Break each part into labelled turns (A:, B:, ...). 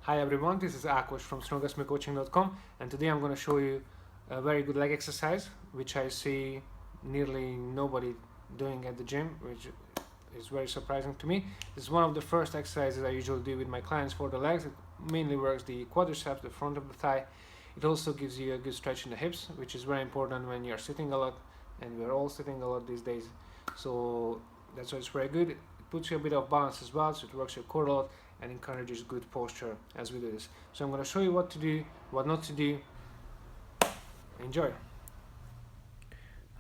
A: Hi everyone, this is Ákos from StrongestMeCoaching.com, and today I'm going to show you a very good leg exercise which I see nearly nobody doing at the gym, which is very surprising to me. This is one of the first exercises I usually do with my clients for the legs. It mainly works the quadriceps, the front of the thigh. It also gives you a good stretch in the hips, which is very important when you're sitting a lot, and we're all sitting a lot these days. So that's why it's very good. It puts you a bit of balance as well, so it works your core a lot and encourages good posture as we do this. So I'm going to show you what to do, what not to do. Enjoy.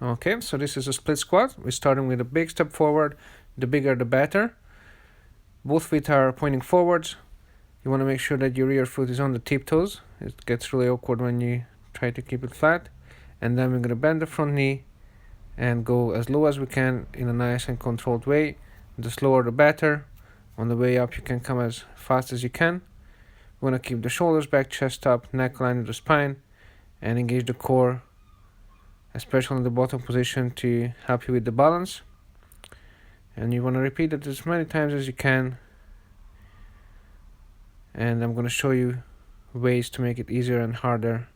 A: Okay, so this is a split squat. We're starting with a big step forward. The bigger the better. Both feet are pointing forwards. You want to make sure that your rear foot is on the tiptoes. It gets really awkward when you try to keep it flat. And then we're going to bend the front knee and go as low as we can in a nice and controlled way. The slower the better. On the way up, you can come as fast as you can. We want to keep the shoulders back, chest up, neck line with the spine, and engage the core, especially in the bottom position, to help you with the balance. And you want to repeat it as many times as you can. And I'm going to show you ways to make it easier and harder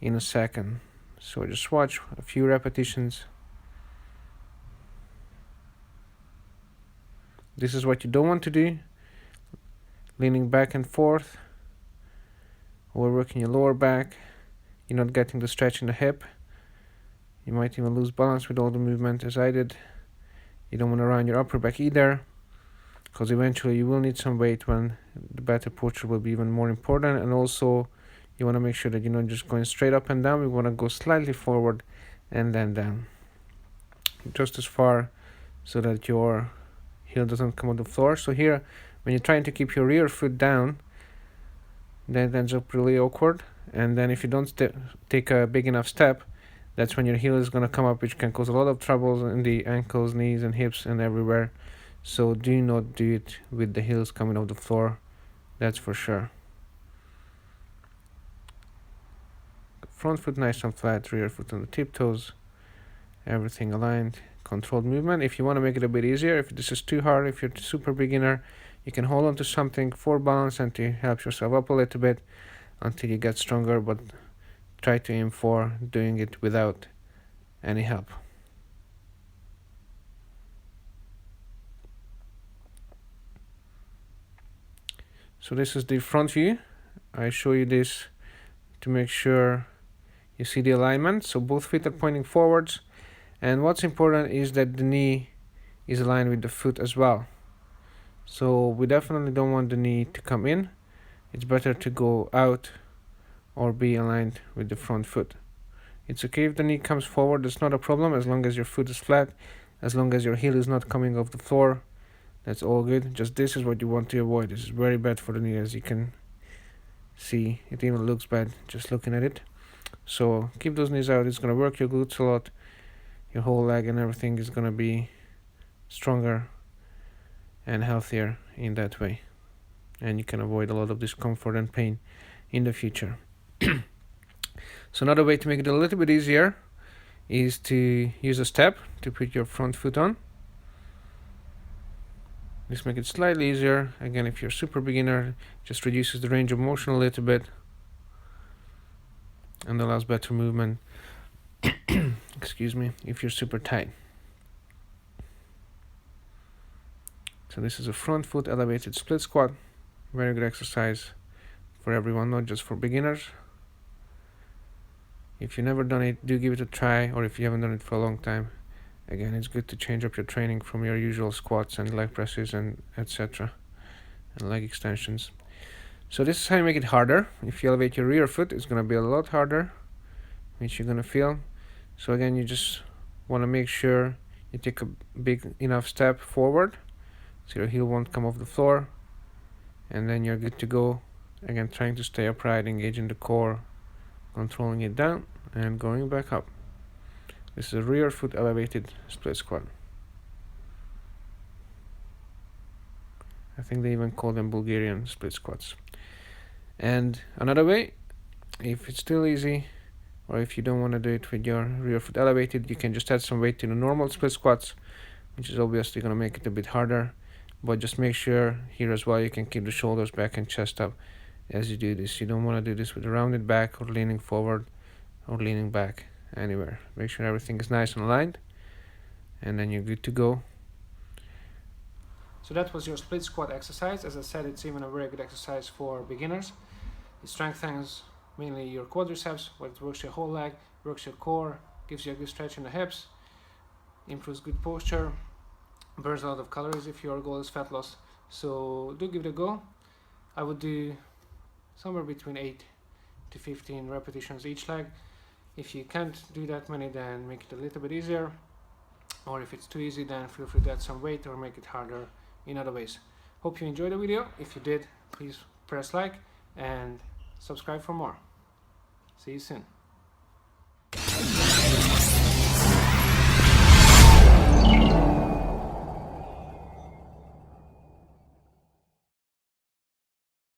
A: in a second. So just watch a few repetitions. This is what you don't want to do. Leaning back and forth, overworking your lower back. You're not getting the stretch in the hip. You might even lose balance with all the movement as I did. You don't want to round your upper back either, because eventually you will need some weight when the better posture will be even more important. And also you want to make sure that you're not just going straight up and down. We want to go slightly forward and then down, just as far so that your heel doesn't come on the floor. So here, when you're trying to keep your rear foot down, that ends up really awkward. And then if you don't take a big enough step, that's when your heel is going to come up, which can cause a lot of troubles in the ankles, knees, and hips, and everywhere. So do not do it with the heels coming off the floor, that's for sure. Front foot nice and flat, rear foot on the tiptoes, everything aligned, controlled movement. If you want to make it a bit easier, if this is too hard, if you're a super beginner, you can hold on to something for balance and to help yourself up a little bit until you get stronger, but try to aim for doing it without any help. So this is the front view. I show you this to make sure you see the alignment. So both feet are pointing forwards, and what's important is that the knee is aligned with the foot as well. So we definitely don't want the knee to come in. It's better to go out or be aligned with the front foot. It's okay if the knee comes forward, it's not a problem, as long as your foot is flat, as long as your heel is not coming off the floor, that's all good. Just this is what you want to avoid. This is very bad for the knee, as you can see. It even looks bad just looking at it. So keep those knees out. It's going to work your glutes a lot. Your whole leg and everything is going to be stronger and healthier in that way. And you can avoid a lot of discomfort and pain in the future. So another way to make it a little bit easier is to use a step to put your front foot on. This makes it slightly easier. Again, if you're a super beginner, just reduces the range of motion a little bit and allows better movement. Excuse me, if you're super tight. So this is a front foot elevated split squat. Very good exercise for everyone, not just for beginners. If you've never done it, do give it a try, or if you haven't done it for a long time. Again, it's good to change up your training from your usual squats and leg presses and etc. and leg extensions. So this is how you make it harder. If you elevate your rear foot, it's going to be a lot harder, which you're going to feel. So again, you just want to make sure you take a big enough step forward so your heel won't come off the floor, and then you're good to go. Again, trying to stay upright, engaging the core, controlling it down and going back up. This is a rear foot elevated split squat. I think they even call them Bulgarian split squats. And another way, if it's still easy, or if you don't want to do it with your rear foot elevated, you can just add some weight to the normal split squats, which is obviously going to make it a bit harder. But just make sure here as well you can keep the shoulders back and chest up as you do this. You don't want to do this with a rounded back or leaning forward or leaning back anywhere. Make sure everything is nice and aligned, and then you're good to go. So that was your split squat exercise. As I said, it's even a very good exercise for beginners. It strengthens mainly your quadriceps, but it works your whole leg, works your core, gives you a good stretch in the hips, improves good posture, burns a lot of calories if your goal is fat loss. So do give it a go. I would do somewhere between 8 to 15 repetitions each leg. If you can't do that many, then make it a little bit easier, or if it's too easy, then feel free to add some weight or make it harder in other ways. Hope you enjoyed the video. If you did, please press like and subscribe for more. See you soon.